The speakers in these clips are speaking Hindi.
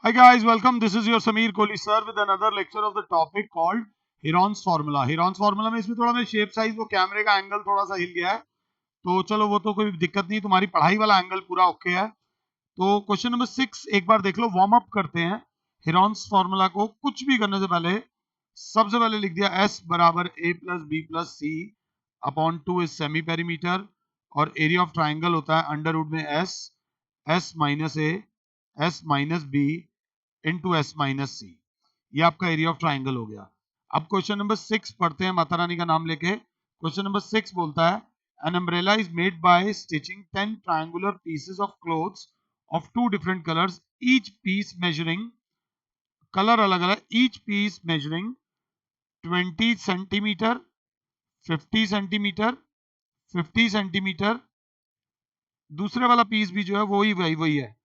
Hi guys, welcome. This is your Sameer Kohli sir with another lecture of the topic called Heron's formula. Heron's formula में इसमें थोड़ा मैं शेप साइज वो कैमरे का एंगल थोड़ा सा हिल गया है, तो चलो वो तो कोई दिक्कत नहीं, तुम्हारी पढ़ाई वाला एंगल पूरा ओके है। तो क्वेश्चन नंबर 6 एक बार देख लो, वार्म अप करते हैं। हेरॉन्स फॉर्मूला को कुछ भी करने से पहले सबसे पहले लिख दिया S बराबर A plus B plus C upon 2 is semi perimeter, और एरिया ऑफ ट्राइंगल होता है अंडर रूट में S minus A S minus B into S minus C. ये आपका एरिया ऑफ ट्राइंगल हो गया। अब क्वेश्चन नंबर 6 पढ़ते हैं माता रानी का नाम लेके। क्वेश्चन नंबर 6 बोलता है an umbrella is made by stitching 10 triangular pieces of clothes of two different colors, each piece measuring color अलग अलग, each piece measuring 20 centimeter, 50 centimeter, 50 centimeter। दूसरे वाला पीस भी जो है वही है,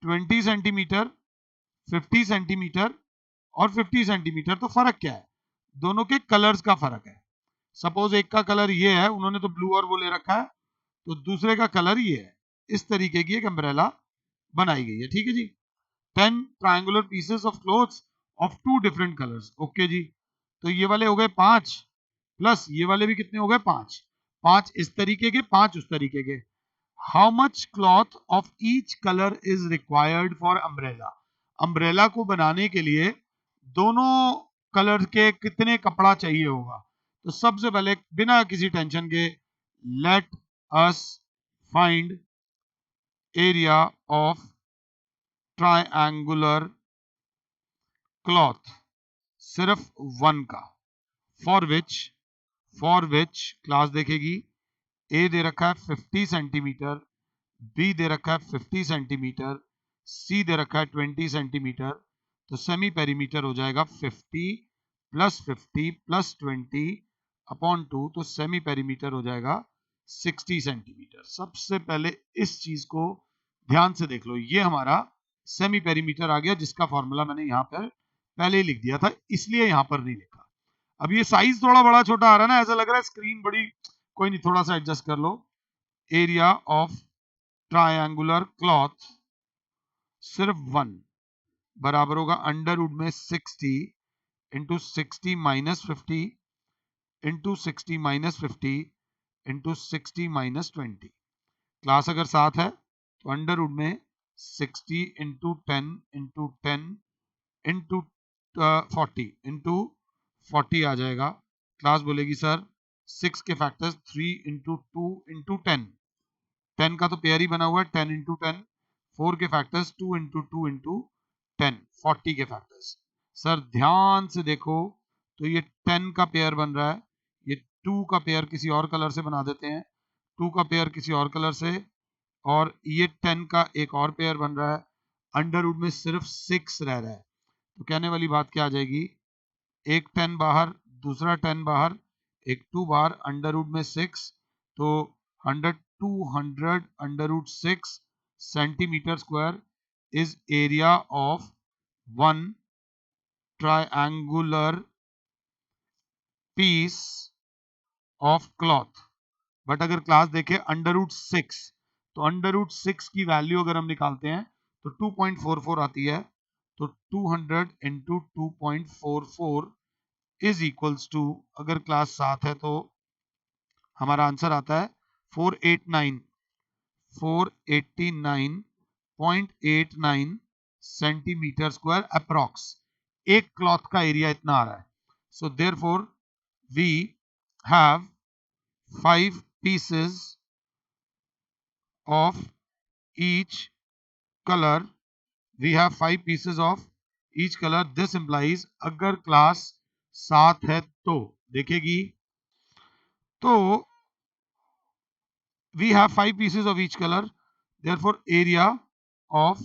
20 सेंटीमीटर, 50 सेंटीमीटर और 50 सेंटीमीटर। तो फर्क क्या है? दोनों के कलर्स का फर्क है। सपोज एक का कलर ये है, उन्होंने तो ब्लू और वो ले रखा है, तो दूसरे का कलर ये है। इस तरीके की एक अम्ब्रेला बनाई गई है, ठीक है जी। 10 triangular pieces of clothes of 2 different colours, okay जी। तो ये वाले हो गए 5 प्लस ये वाले भी कितने हो गए 5, 5 इस तरीके के, 5 उस तरीके के। How much cloth of each colour is required for umbrella. Umbrella को बनाने के लिए दोनों कलर के कितने कपड़ा चाहिए होगा। तो सबसे पहले बिना किसी टेंशन के late us find area of triangular cloth, सिर्फ वन का। फॉर विच क्लास देखेगी, ए दे रखा है 50 सेंटीमीटर, बी दे रखा है 50 सेंटीमीटर, सी दे रखा है 20 सेंटीमीटर। तो सेमी पेरीमीटर हो जाएगा 50 प्लस 20 अपॉन 2, तो सेमी पेरीमीटर हो जाएगा 60 सेंटीमीटर। सबसे पहले इस चीज को ध्यान से देख लो, ये हमारा सेमी पेरीमीटर आ गया, जिसका फॉर्मूला मैंने यहां पर पहले ही लिख दिया था, इसलिए यहां पर नहीं लिखा। अब ये साइज थोड़ा बड़ा छोटा आ रहा है ना, ऐसा लग रहा है स्क्रीन बड़ी, कोई नहीं, थोड़ा सा एडजस्ट कर लो। एरिया ऑफ ट्रायंगुलर क्लॉथ सिर्फ वन बराबर होगा अंडर रूट में 60 into 60 minus 50 into 60 minus 50 into 60 minus 20। Class अगर साथ है तो अंडर रूट में 60 इंटू 10 इंटू 10 इंटू 40 इंटू 40 आ जाएगा। क्लास बोलेगी सर 6 के फैक्टर्स 3 इंटू 2 इंटू 10, 10 का तो पेयर ही बना हुआ है 10 इंटू 10, 4 के फैक्टर्स 2 इंटू 2 इंटू 10, 40 के फैक्टर्स। सर ध्यान से देखो, तो ये 10 का पेयर बन रहा है, ये 2 का पेयर किसी और कलर से बना देते हैं, 2 का पेयर किसी और कलर से, और ये 10 का एक और पेयर बन रहा है। अंडर रूट में सिर्फ 6 रह रहा है, तो कहने वाली बात क्या आ जाएगी, एक 10 बाहर, दूसरा 10 बाहर, एक 2 बाहर, अंडर रूट में 6, तो 200 under root 6 centimetre square is area of one triangular piece of cloth. But अगर क्लास देखे अंडर रूट 6, तो अंडर रूट 6 की वैल्यू अगर हम निकालते हैं तो 2.44 आती है। तो 200 इंटू 2.44 इज इक्वल्स टू, अगर क्लास 7 है तो हमारा आंसर आता है 489 सेंटीमीटर स्क्वायर अप्रॉक्स। एक क्लॉथ का एरिया इतना आ रहा है। So therefore we have 5 pieces of each colour, we have 5 pieces of each colour. This implies, अगर क्लास 7 है तो देखेगी, तो we have 5 pieces of each color, therefore area of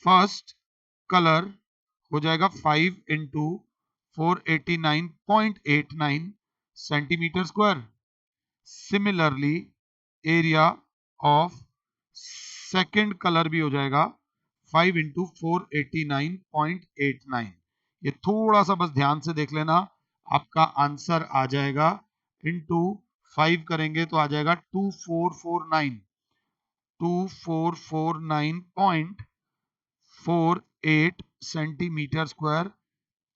first color हो जाएगा 5 into 489.89 centimetre square. Similarly area of second colour भी हो जाएगा 5 इंटू 489.89। ये थोड़ा सा बस ध्यान से देख लेना, आपका आंसर आ जाएगा इंटू 5 करेंगे तो आ जाएगा 2449.48 8 सेंटीमीटर स्क्वायर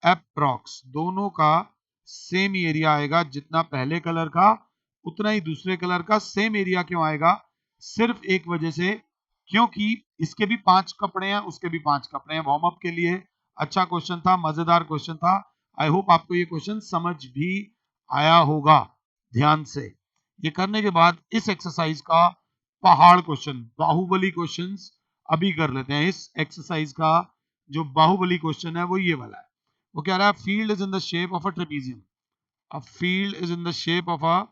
अप्रॉक्स। दोनों का सेम एरिया आएगा, जितना पहले कलर का उतना ही दूसरे कलर का सेम एरिया। क्यों आएगा? सिर्फ एक वजह से, क्योंकि इसके भी 5 कपड़े हैं, उसके भी 5 कपड़े हैं। वार्म अप के लिए अच्छा क्वेश्चन था, मजेदार क्वेश्चन था। आई होप आपको ये क्वेश्चन समझ भी आया होगा ध्यान से। ये करने के बाद इस एक्सरसाइज का पहाड़ क्वेश्चन, बाहुबली क्वेश्चंस अभी कर लेते हैं। इस एक्सरसाइज का जो बाहुबली क्वेश्चन है वो ये वाला है। वो कह रहा है field is in the shape of a trapezium. A field is in the shape of a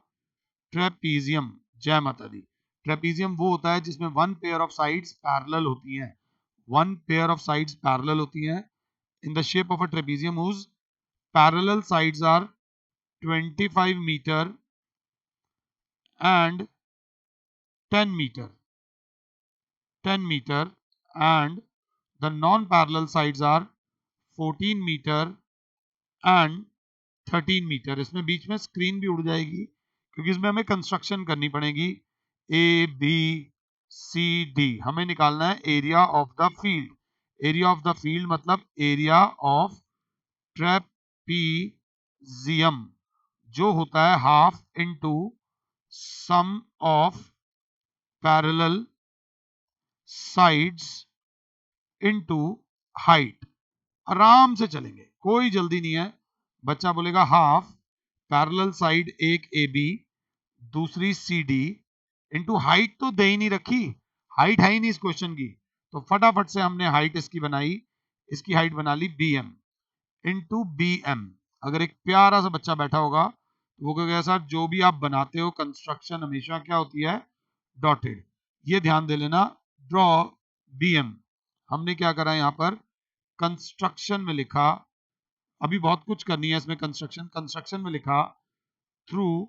trapezium. जय माता दी। ट्रेपीजियम वो होता है जिसमें one pair of sides parallel होती हैं। One pair of sides parallel होती हैं। In the shape of a trapezium whose parallel sides are 25 meter and 10 meter 10 meter and the non-parallel sides are 14 meter and 13 metre. इसमें बीच में स्क्रीन भी उड़ जाएगी क्योंकि इसमें हमें कंस्ट्रक्शन करनी पड़ेगी। ए बी सी डी हमें निकालना है area of the field. Area of the field मतलब एरिया ऑफ ट्रेपीजियम, जो होता है half into sum of parallel sides into height. आराम से चलेंगे, कोई जल्दी नहीं है। बच्चा बोलेगा हाफ पैरेलल साइड एक ए बी दूसरी सी डी इंटू हाइट तो दे ही नहीं रखी, हाइट है ही नहीं इस क्वेश्चन की, तो फटाफट से हमने हाइट इसकी बनाई, इसकी हाइट बना ली B M into B M. अगर एक प्यारा सा बच्चा बैठा होगा तो वो कहेगा सर जो भी आप बनाते हो कंस्ट्रक्शन हमेशा क्या होती है? डॉटेड। ये ध्यान दे लेना। ड्रॉ बी एम, हमने क्या करा यहाँ पर कंस्ट्रक्शन में लिखा, अभी बहुत कुछ करनी है इसमें। कंस्ट्रक्शन में लिखा through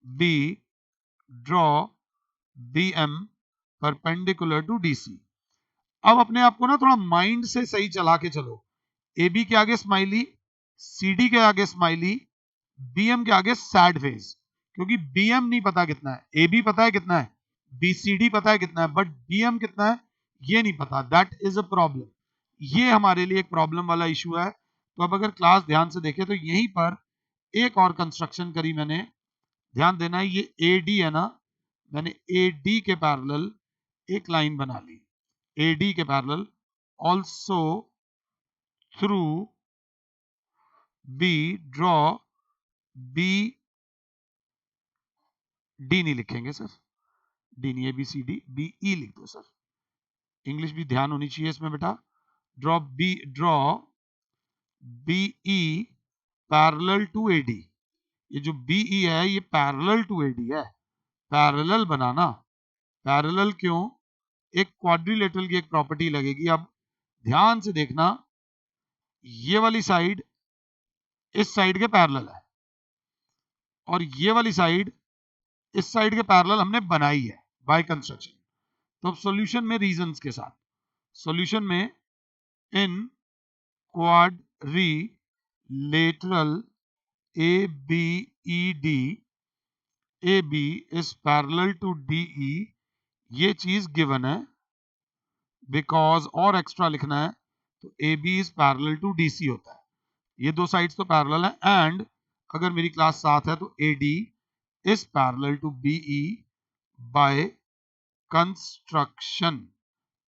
B draw B M perpendicular to DC. अब अपने आप को ना थोड़ा माइंड से सही चला के चलो। ए बी के आगे स्माइली, सी डी के आगे स्माइली, बी एम के आगे सैड फेस। क्योंकि बी एम नहीं पता कितना है, ए बी पता है कितना है, बी सी डी पता है कितना है, बट बी एम कितना है ये नहीं पता। That is a problem. ये हमारे लिए एक प्रॉब्लम वाला इशू है। तो अब अगर क्लास ध्यान से देखें तो यहीं पर एक और कंस्ट्रक्शन करी मैंने। ध्यान देना है ये ए डी है ना, मैंने ए डी के पैरेलल एक लाइन बना ली। ए डी के parallel also through B draw B D नहीं लिखेंगे सर, डी नहीं, A B C D, B E लिख दो सर। इंग्लिश भी ध्यान होनी चाहिए इसमें बेटा। Draw B E parallel to A D. ये जो बी ई है ये पैरेलल टू ए डी है। पैरेलल बनाना, पैरेलल क्यों? एक क्वाड्रिलेटरल की एक प्रॉपर्टी लगेगी। अब ध्यान से देखना, ये वाली साइड इस साइड के पैरेलल है और ये वाली साइड इस साइड के पैरेलल हमने बनाई है बाय कंस्ट्रक्शन। तो अब सॉल्यूशन में रीजंस के साथ, सॉल्यूशन में इन quadrilateral ABED, AB is parallel to DE, ये चीज गिवन है। बिकॉज और एक्स्ट्रा लिखना है तो AB is parallel to DC होता है। ये दो साइड्स तो पैरेलल है। एंड अगर मेरी क्लास 7 है तो AD is parallel to BE by construction.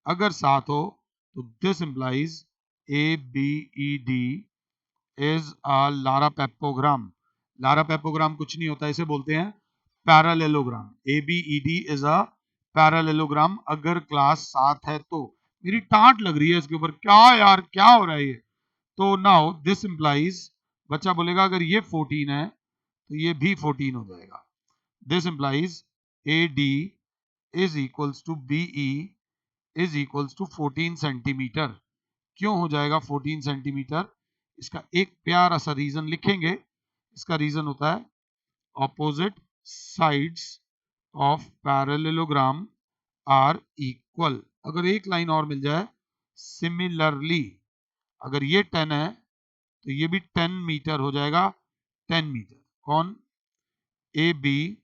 अगर 7 हो तो this implies ABED is a लारापेपोग्राम। लारापेपोग्राम कुछ नहीं होता, इसे बोलते हैं parallelogram. ABED is a parallelogram अगर क्लास 7 है तो। मेरी टांट लग रही है इसके ऊपर, क्या यार क्या हो रहा है ये। तो नाउ दिस इंप्लाइज, बच्चा बोलेगा अगर ये 14 है तो ये भी 14 हो जाएगा। This implies AD is equals to BE is equals to 14 centimetre. क्यों हो जाएगा 14 सेंटीमीटर? इसका एक प्यारा सा रीजन लिखेंगे। इसका रीजन होता है opposite sides of parallelogram are equal. अगर एक लाइन और मिल जाए, सिमिलरली अगर ये 10 है तो ये भी 10 मीटर हो जाएगा। 10 मीटर कौन? A B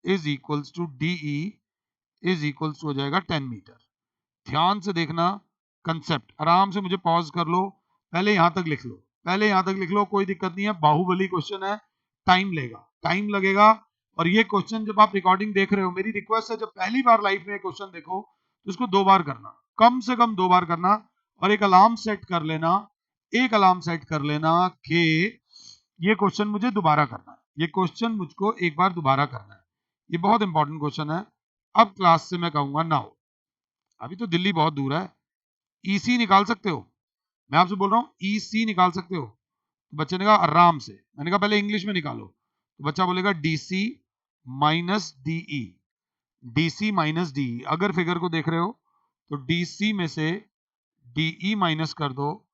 is equals to D E is equals to हो जाएगा 10 मीटर। ध्यान से देखना, कंसेप्ट, आराम से मुझे पॉज कर लो, पहले यहां तक लिख लो, पहले यहां तक लिख लो, कोई दिक्कत नहीं है, बाहुबली क्वेश्चन है, टाइम लेगा, टाइम लगेगा। और ये क्वेश्चन जब आप रिकॉर्डिंग देख रहे हो, मेरी रिक्वेस्ट है जब पहली बार लाइफ में क्वेश्चन देखो तो इसको 2 बार करना, कम से कम 2 बार करना, और एक अलार्म सेट कर लेना, एक अलार्म सेट कर लेना कि ये क्वेश्चन मुझे दोबारा करना है, ये क्वेश्चन मुझको एक बार दोबारा करना है, ये बहुत इंपॉर्टेंट क्वेश्चन है। अब क्लास से मैं कहूंगा नाउ, अभी तो दिल्ली बहुत दूर है, ईसी निकाल सकते हो, मैं आपसे बोल रहा हूं ईसी निकाल सकते हो, तो बच्चे ने कहा आराम से, मैंने कहा पहले इंग्लिश में निकालो, तो बच्चा बोलेगा DC minus DE, DC minus DE, अगर फिगर को देख रहे हो तो डीसी में से डीई माइनस कर दो,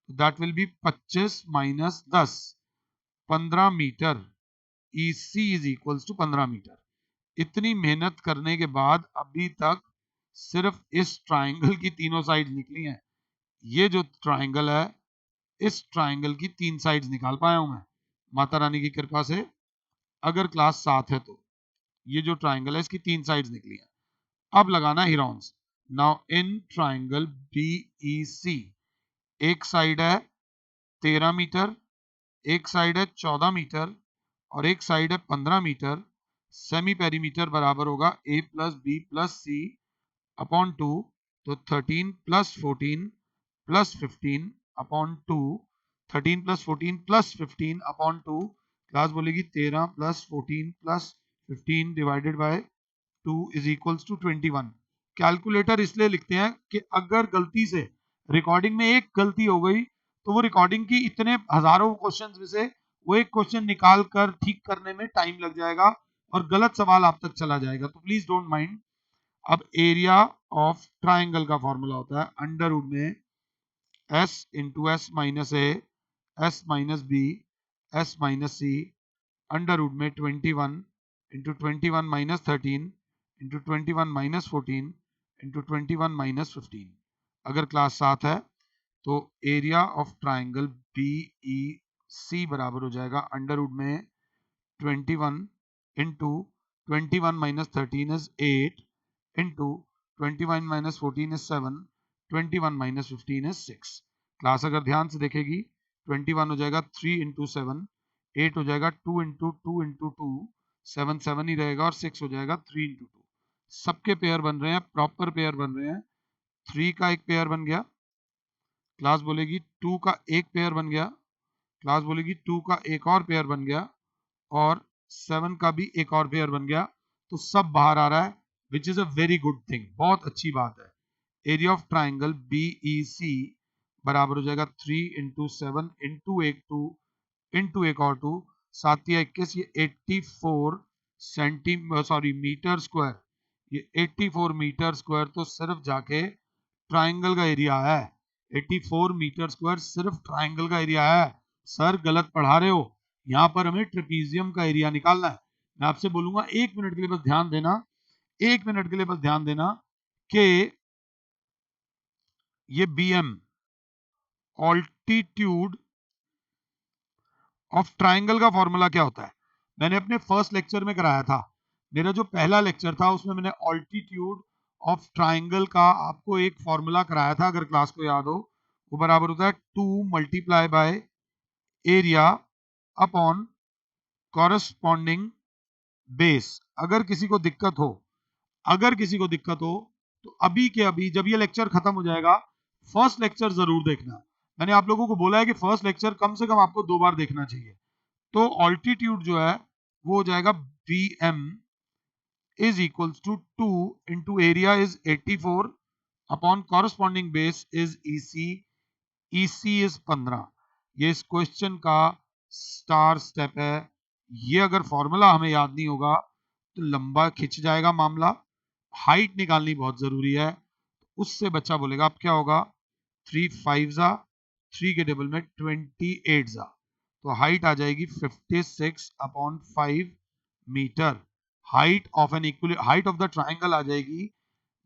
that will be 25 minus 10, 15 metre, EC is equals to 15 metre. इतनी मेहनत करने के बाद अभी तक सिर्फ इस ट्राइंगल की तीनों साइड निकली हैं, ये जो ट्राइंगल है इस ट्राइंगल की 3 साइड्स निकाल पाया हूं मैं माता रानी की कृपा से, अगर क्लास 7 है तो ये जो ट्राइंगल है इसकी 3 साइड्स निकली हैं। अब लगाना Heron's, now in triangle BEC, एक साइड है 13 मीटर, एक साइड है 14 मीटर और एक साइड है 15 मीटर, सेमी पेरीमीटर बराबर होगा a plus B plus C upon 2, तो 13 plus 14 plus 15 upon 2, 13 plus 14 plus 15 upon 2, class बोलेगी 13 plus 14 plus 15 divided by 2 is equals to 21। Calculator इसलिए लिखते हैं कि अगर गलती से रिकॉर्डिंग में एक गलती हो गई तो वो रिकॉर्डिंग की इतने हजारों क्वेश्चंस में से वो एक क्वेश्चन निकाल कर ठीक करने में टाइम लग जाएगा और गलत सवाल आप तक चला जाएगा, तो प्लीज डोंट माइंड। अब एरिया ऑफ ट्राइंगल का फॉर्मूला होता है अंडर रूट में S into S minus A, S minus B, S minus C, under root में 21 into 21 minus 13 into 21 minus 14 into 21 minus 15। अगर क्लास 7 है तो area of triangle B E C बराबर हो जाएगा अंडर रूट में 21 into 21 minus 13 is 8 into 21 minus 14 is 7, 21 minus 15 is 6। Class अगर ध्यान से देखेगी 21 हो जाएगा 3 इंटू 7, 8 हो जाएगा 2 इंटू 2 इंटू 2, 7 7 ही रहेगा और 6 हो जाएगा 3 इंटू 2। सबके पेयर बन रहे हैं, प्रॉपर पेयर बन रहे हैं, 3 का एक पेयर बन गया, क्लास बोलेगी 2 का एक पेयर बन गया, क्लास बोलेगी 2 का एक और पेयर बन गया और 7 का भी एक और पेयर बन गया, तो सब बाहर आ रहा है, which is a very good thing, बहुत अच्छी बात है। एरिया ऑफ ट्राइंगल बीईसी बराबर हो जाएगा 3 इंटू 7 इंटू एक 2 इंटू एक और 2, 7 या 21, ये 84 मीटर स्क्वायर, ये 84 मीटर स्क्वायर तो सिर्फ जाके ट्राइंगल का एरिया है, 84 मीटर स्क्वायर सिर्फ ट्राइंगल का एरिया है। सर गलत पढ़ा रहे हो, यहां पर हमें ट्रेपीजियम का एरिया निकालना है। मैं आपसे बोलूंगा 1 मिनट के लिए बस ध्यान देना, 1 मिनट के लिए बस ध्यान देना कि ये बीएम ऑल्टीट्यूड ऑफ ट्राइंगल का फॉर्मूला क्या होता है, मैंने अपने फर्स्ट लेक्चर में कराया था, मेरा जो पहला लेक्चर था उसमें मैंने ऑल्टीट्यूड ऑफ ट्राइंगल का आपको एक फॉर्मूला कराया था, अगर क्लास को याद हो, वो बराबर होता है 2 multiply by area upon corresponding base. अगर किसी को दिक्कत हो, अगर किसी को दिक्कत हो तो अभी के अभी जब ये लेक्चर खत्म हो जाएगा फर्स्ट लेक्चर जरूर देखना, मैंने आप लोगों को बोला है कि फर्स्ट लेक्चर कम से कम आपको 2 बार देखना चाहिए। तो ऑल्टीट्यूड जो है वो हो जाएगा bm is equals to 2 into area is 84 upon corresponding base is EC is 15। ये इस क्वेश्चन का स्टार स्टेप है, ये अगर फॉर्मूला हमें याद नहीं होगा तो लंबा खिंच जाएगा मामला, हाइट निकालनी बहुत जरूरी है, उससे बच्चा बोलेगा अब क्या होगा 3 5 जा 3 के टेबल में 28 जा, तो हाइट आ जाएगी 56 upon 5 metre, height of an equal height of the triangle आ जाएगी।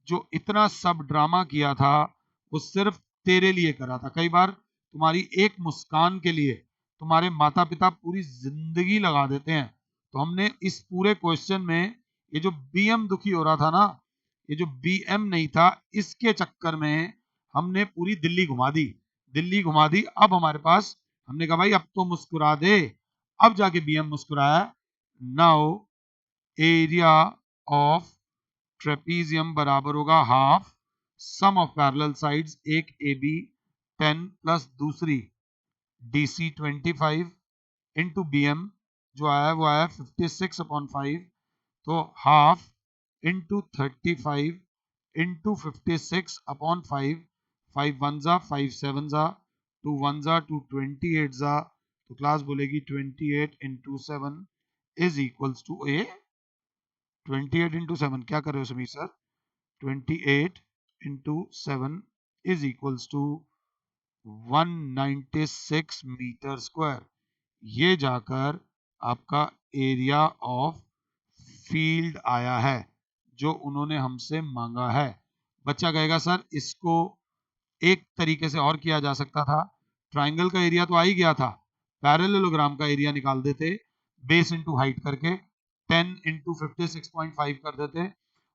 जो इतना सब ड्रामा किया था वो सिर्फ तेरे लिए करा था, कई बार तुम्हारी एक मुस्कान के लिए तुम्हारे माता पिता पूरी जिंदगी लगा देते हैं, तो हमने इस पूरे क्वेश्चन में ये जो बीएम दुखी हो रहा था ना, ये जो बीएम नहीं था इसके चक्कर में हमने पूरी दिल्ली घुमा दी, दिल्ली घुमा दी। अब हमारे पास, हमने कहा भाई अब तो मुस्कुरा दे, अब जाके BM मुस्कुराया। नाउ एरिया ऑफ ट्रेपीजियम बराबर होगा half sum of parallel sides, एक AB 10 प्लस दूसरी DC 25 इंटू BM जो आया वो आया 56/5, तो हाफ इंटू 35 इंटू 56/5, 5 1 जा 5 7 जा 2 1 जा 2 28 जा, तो क्लास बोलेगी 28 into 7 is equals to a 28 into 7 क्या कर रहे हो Sameer sir, 28 into 7 is equals to 196 metre square. ये जाकर आपका एरिया ऑफ फील्ड आया है जो उन्होंने हमसे मांगा है। बच्चा कहेगा सर इसको एक तरीके से और किया जा सकता था, ट्राइंगल का एरिया तो आ ही गया था, पैरेललोग्राम का एरिया निकाल देते, बेस इंटू हाइट करके 10 इंटू 56.5 कर देते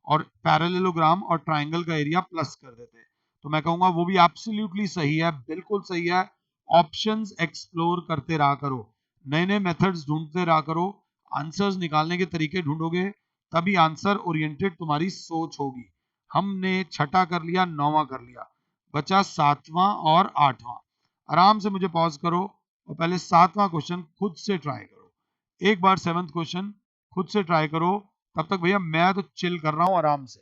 और पैरेललोग्राम और ट्राइंगल का एरिया प्लस कर देते। तो मैं कहूंगा वो भी एब्सोल्युटली सही है, बिल्कुल सही है। ऑप्शंस एक्सप्लोर करते रहा करो, नए नए मेथड्स ढूंढते रहा करो, आंसर्स निकालने के तरीके ढूंढोगे तभी आंसर ओरिएंटेड तुम्हारी सोच होगी। हमने छठा कर लिया, नौवां कर लिया, बचा सातवां और आठवां। आराम से मुझे पॉज करो और पहले सातवां क्वेश्चन खुद से ट्राई करो, एक बार सेवंथ क्वेश्चन खुद से ट्राई करो। तब तक भैया मैं तो चिल कर रहा हूं, आराम से,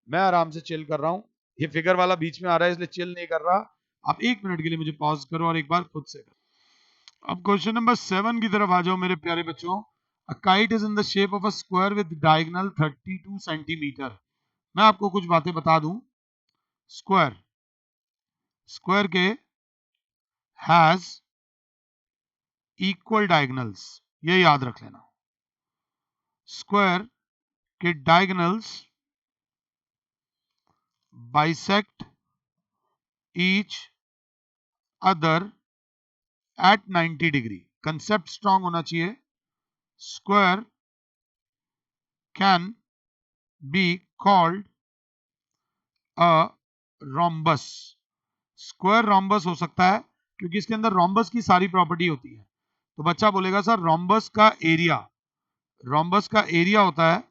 मैं आराम से चिल कर रहा हूं। ये फिगर वाला बीच में आ रहा है इसलिए चिल नहीं कर रहा। आप 1 मिनट के लिए मुझे पॉज करो और एक बार खुद से करो। अब क्वेश्चन नंबर 7 की तरफ आ जाओ मेरे प्यारे बच्चों। A kite is in the shape of a square with diagonal 32 centimetre. मैं आपको कुछ बातें बता दूं। स्क्वायर, स्क्वायर के हैज इक्वल डायगोनल्स, ये याद रख लेना। स्क्वायर के diagonals bisect each other eight 90 degree. Concept strong होना चाहिए। Square can be called a rhombus. Square rhombus हो सकता है क्योंकि इसके अंदर रोम्बस की सारी प्रॉपर्टी होती है। तो बच्चा बोलेगा सर रोम्बस का एरिया, रोम्बस का एरिया होता है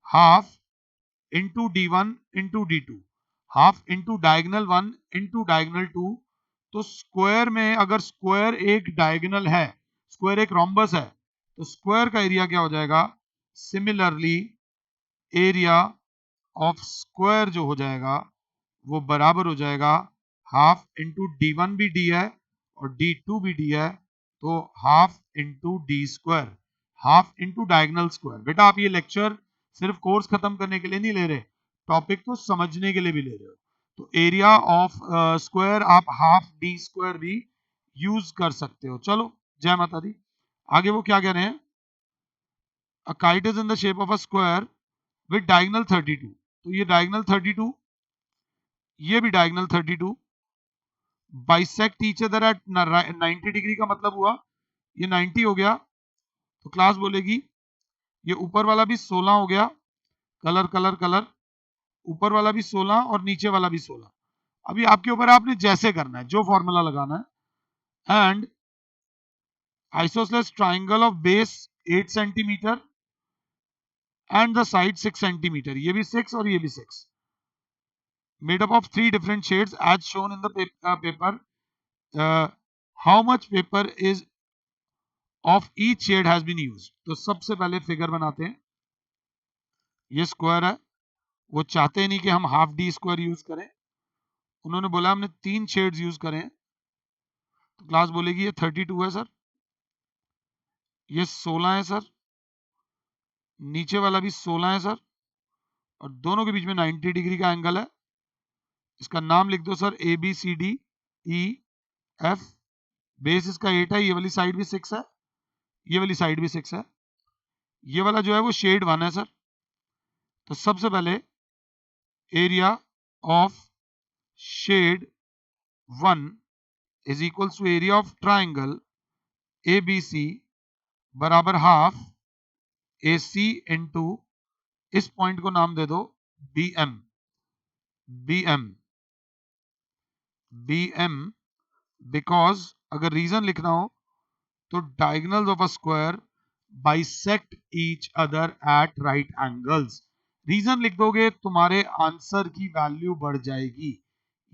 half into D1 into D2, half into diagonal 1 into diagonal 2। तो स्क्वायर में अगर स्क्वायर एक डायगोनल है, स्क्वायर एक रोम्बस है, तो स्क्वायर का एरिया क्या हो जाएगा, सिमिलरली एरिया ऑफ स्क्वायर जो हो जाएगा वो बराबर हो जाएगा हाफ इंटू D1 भी D है और D2 भी D है, तो half into D square, half into diagonal square. बेटा आप ये लेक्चर सिर्फ कोर्स खत्म करने के लिए नहीं ले रहे, टॉपिक को समझने के लिए भी ले रहे हो। तो एरिया ऑफ स्क्वायर आप हाफ D स्क्वायर भी यूज कर सकते हो। चलो जय माता दी। आगे वो क्या कह रहे हैं, a kite is in the shape of a square with diagonal 32। तो ये डायगोनल 32, ये भी diagonal 32 bisect each other eight 90 degree का मतलब हुआ ये 90 हो गया। तो क्लास बोलेगी ये ऊपर वाला भी 16 हो गया, कलर कलर कलर, ऊपर वाला भी 16 और नीचे वाला भी 16। अभी आपके ऊपर है, आपने जैसे करना है, जो फॉर्मूला लगाना है। And isosceles triangle of base 8 centimetre and the side 6 centimetre, ये भी 6 और ये भी 6, made up of 3 different shades as shown in the paper. How much paper is of each shade has been used। तो सबसे पहले फिगर बनाते हैं। ये स्क्वायर है, वो चाहते नहीं कि हम हाफ डी स्क्वायर यूज करें, उन्होंने बोला हमने 3 शेड्स यूज करें। तो क्लास बोलेगी ये 32 है सर, ये 16 है सर, नीचे वाला भी 16 है सर, और दोनों के बीच में 90 डिग्री का एंगल है। इसका नाम लिख दो सर ABCDEF। बेस इसका 8 है, ये वाली साइड भी 6 है, ये वाली साइड भी 6 है, ये वाला जो है वो शेड 1 है सर। तो सबसे पहले area of shade 1 is equals to area of triangle ABC बराबर हाफ AC इंटू, इस पॉइंट को नाम दे दो BM, BM BM, बिकॉज अगर रीजन लिखना हो तो diagonals of a square bisect each other at right angles. Reason लिख दोगे तुम्हारे आंसर की वैल्यू बढ़ जाएगी।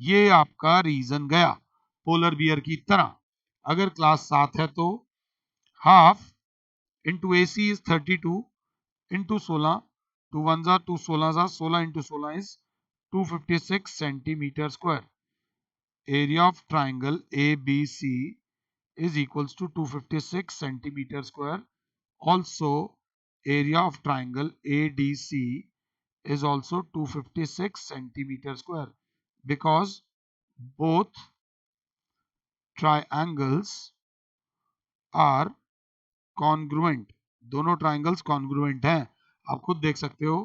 ये आपका रीजन गया पोलर बियर की तरह। अगर क्लास 7 है तो half into AC is 32 into 16, 2 1 जा 2 16 जा 16 into 16 is 256 centimetre square. Area of triangle ABC is equals to 256 centimeter square. Also, area of triangle ADC is also 256 centimeter square because both triangles are congruent. दोनों triangles congruent हैं। आप खुद देख सकते हो।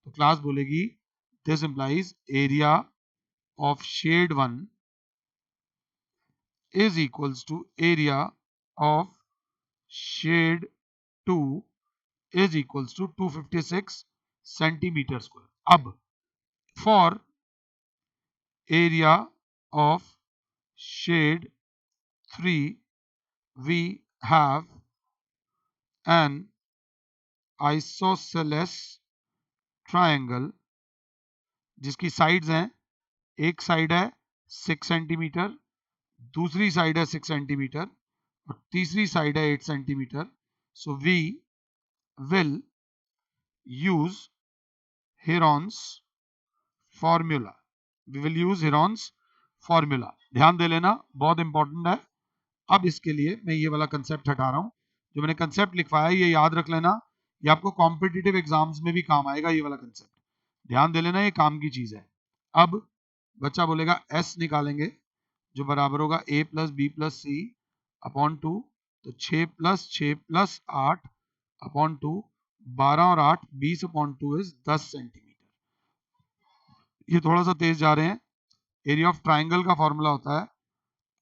तो क्लास बोलेगी this implies area of shade 1 is equals to area of shade 2 is equals to 256 centimeter square. अब for area of shade 3 we have an isosceles triangle जिसकी साइड्स हैं, एक साइड है 6 सेंटीमीटर, दूसरी साइड है 6 सेंटीमीटर और तीसरी साइड है 8 centimetre. So we will use Heron's formula. We will use Heron's formula. ध्यान दे लेना, बहुत इंपॉर्टेंट है। अब इसके लिए मैं ये वाला कंसेप्ट हटा रहा हूं। जो मैंने कंसेप्ट लिखवाया ये याद रख लेना, ये आपको कॉम्पिटिटिव एग्जाम्स में भी काम आएगा। ये वाला कंसेप्ट ध्यान दे लेना, ये काम की चीज है। अब बच्चा बोलेगा एस निकालेंगे जो बराबर होगा a plus B plus C upon 2। तो 6 प्लस 8 अपॉन 2, 12 और 8 20 अपॉन 2 इज 10 सेंटीमीटर। ये थोड़ा सा तेज जा रहे हैं। एरिया ऑफ ट्राइंगल का फॉर्मूला होता है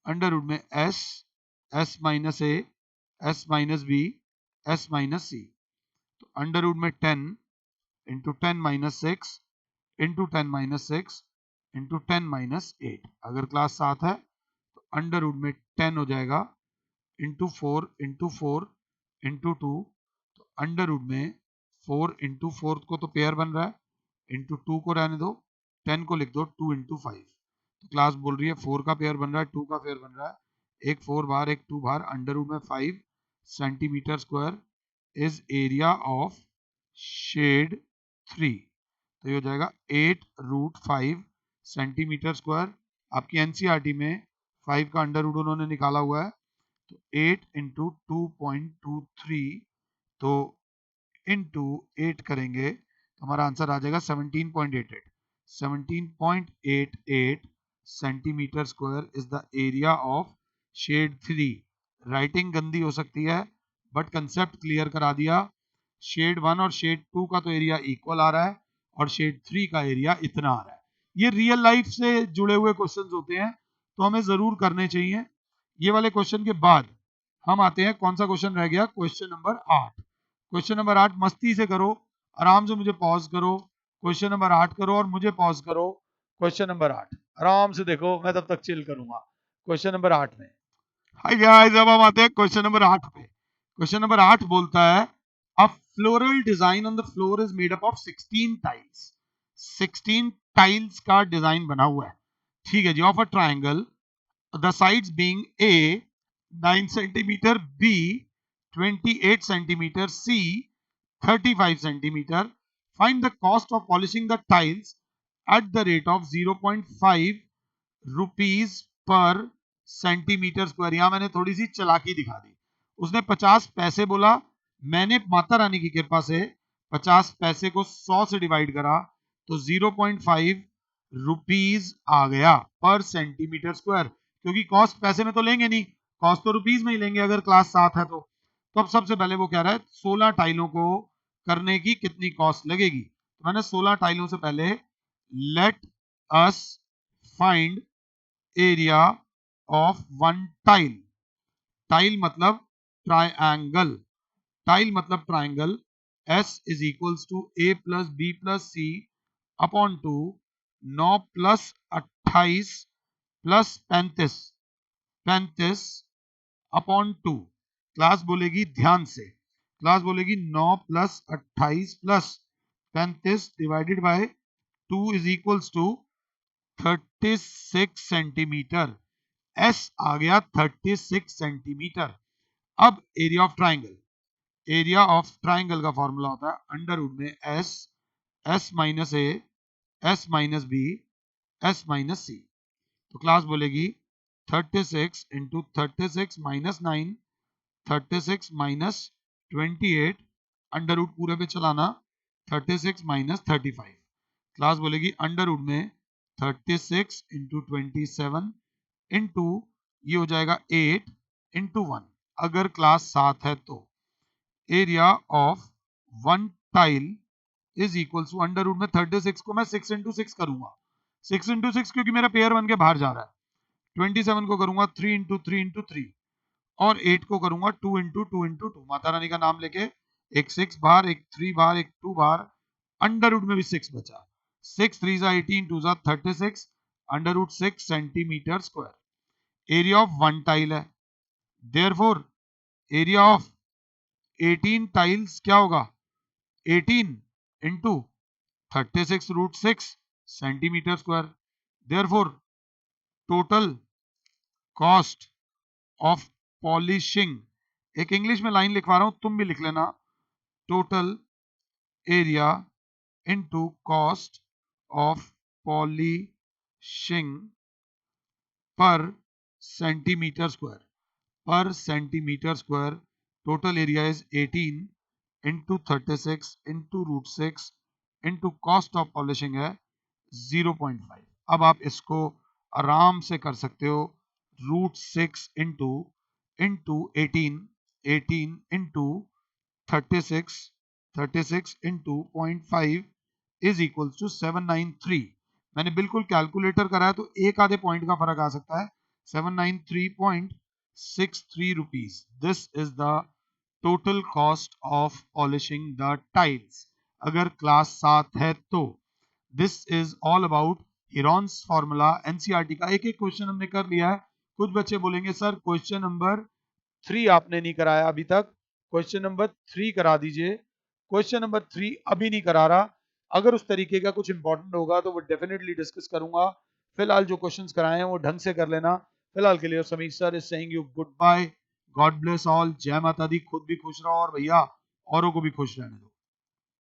अंडर रूट में S, S minus A, S minus B, S minus C. तो अंडर रूट में 10 into 10 minus 6 into 10 minus 6 into 10 minus 8। अगर क्लास 7 है तो अंडर रूट में 10 हो जाएगा इंटू 4 इंटू 4 इंटू 2। तो अंडर रूट में 4 इंटू 4 को तो पेयर बन रहा है इंटू 2 को रहने दो, 10 को लिख दो 2 इंटू 5। तो क्लास बोल रही है 4 का पेयर बन रहा है, 2 का पेयर बन रहा है, एक 4 बाहर एक 2 बाहर, अंडर रूट में 5 centimetre square is area of shade 3। तो ये हो जाएगा 8 रूट 5 सेंटीमीटर स्क्वायर। आपकी एनसीईआरटी में 5 का अंडर रूट उन्होंने निकाला हुआ है। तो 8 इंटू 2.23, तो इंटू 8 करेंगे तो हमारा आंसर आ जाएगा 17.88। 17.88 centimetre square is the area of shade 3। Writing गंदी हो सकती है बट कंसेप्ट क्लियर करा दिया। शेड 1 और शेड 2 का तो एरिया इक्वल आ रहा है और शेड 3 का एरिया इतना आ रहा है। ये रियल लाइफ से जुड़े हुए क्वेश्चंस होते हैं तो हमें जरूर करने चाहिए। ये वाले क्वेश्चन के बाद हम आते हैं, कौन सा क्वेश्चन रह गया, क्वेश्चन नंबर 8। क्वेश्चन नंबर 8 मस्ती से करो, आराम से मुझे पॉज करो, क्वेश्चन नंबर 8 करो और मुझे पॉज करो। क्वेश्चन नंबर 8 आराम से देखो, मैं तब तक चिल करूंगा। क्वेश्चन नंबर 8 में हाय गाइस, अब हम आते हैं क्वेश्चन नंबर 8 पे। क्वेश्चन नंबर 8 बोलता है a floral design on the floor is made up of 16 tiles. 16 tiles का डिजाइन बना हुआ है, ठीक है जी, of a triangle, the sides being A 9 centimeter, B 28 centimeter, C 35 centimeter. Find the cost of polishing the tiles at the rate of 0.5 rupees per centimetre square. यहां मैंने थोड़ी सी चालाकी दिखा दी। उसने 50 पैसे बोला, मैंने माता रानी की कृपा से 50 पैसे को 100 से डिवाइड करा तो 0.5 रुपीज आ गया पर सेंटीमीटर स्क्वायर। क्योंकि कॉस्ट पैसे में तो लेंगे नहीं, कॉस्ट तो रुपीज में ही लेंगे अगर क्लास 7 है तो अब सबसे पहले वो कह रहा है 16 टाइलों को करने की कितनी कॉस्ट लगेगी। तो मैंने 16 टाइलों से पहले let us find area of one tile. Tile मतलब ट्राइंगल, टाइल मतलब triangle. S is equals to A plus B plus C upon 2, 9 plus 28 plus 35 upon 2। Class बोलेगी ध्यान से, क्लास बोलेगी 9 plus 28 plus 35 divided by 2 is equals to 36 centimetre. S आ गया 36 सेंटीमीटर। अब area of triangle, area of triangle का फॉर्मूला होता है अंडर रूट में S minus A, S minus B, S minus C. तो क्लास बोलेगी 36 into 36 minus 9, 36 minus 28, under root पूरे पे चलाना 36 माइनस 35। क्लास बोलेगी अंडर रूट में 36 इंटू 27 इंटू ये हो जाएगा 8 इंटू 1। अगर क्लास 7 है तो area of one tile is equal to under root में 36 को मैं 6 इंटू 6 करूंगा, 6 इंटू 6 क्योंकि मेरा पेयर बन के बाहर जा रहा है। 27 को करूंगा 3 इंटू 3 इंटू 3 और 8 को करूंगा 2 इंटू 2 इंटू 2। माता रानी का नाम लेके एक 6 बार, एक 3 बार, एक 2 बार, अंडर रूट में भी 6 बचा। 6 3 जा 18, 2 जा 36, under root 6 centimetre square. Area of one tile है, देयरफॉर एरिया ऑफ 18 टाइल्स क्या होगा, 18 into 36 root 6 centimetre square. Therefore total cost of polishing, एक इंग्लिश में लाइन लिखवा रहा हूं, तुम भी लिख लेना, total area into cost of polishing per centimetre square, per centimetre square. Total area is 18 into 36 into root 6 into cost of polishing है 0.5। अब आप इसको आराम से कर सकते हो, root 6 into into 18 into 36 into 0.5 is equal to 793। मैंने बिल्कुल कैलकुलेटर करा है तो एक आधे पॉइंट का फर्क आ सकता है, 793.63 rupees. This is the total cost of polishing the tiles अगर क्लास 7 है तो। This is all about Heron's formula NCERT का। एक एक क्वेश्चन हमने कर लिया है। कुछ बच्चे बोलेंगे सर क्वेश्चन नंबर 3 आपने नहीं कराया अभी तक, क्वेश्चन नंबर 3 करा दीजिए। क्वेश्चन नंबर 3 अभी नहीं करा रहा, अगर उस तरीके का कुछ इंपॉर्टेंट होगा तो वो डेफिनेटली डिस्कस करूंगा। फिलहाल जो क्वेश्चंस कराए हैं वो ढंग से कर लेना। फिलहाल के लिए Sameer sir is saying you good bye, God bless all, जय माता दी। खुद भी खुश रहो और भैया औरों को भी खुश रहने दो।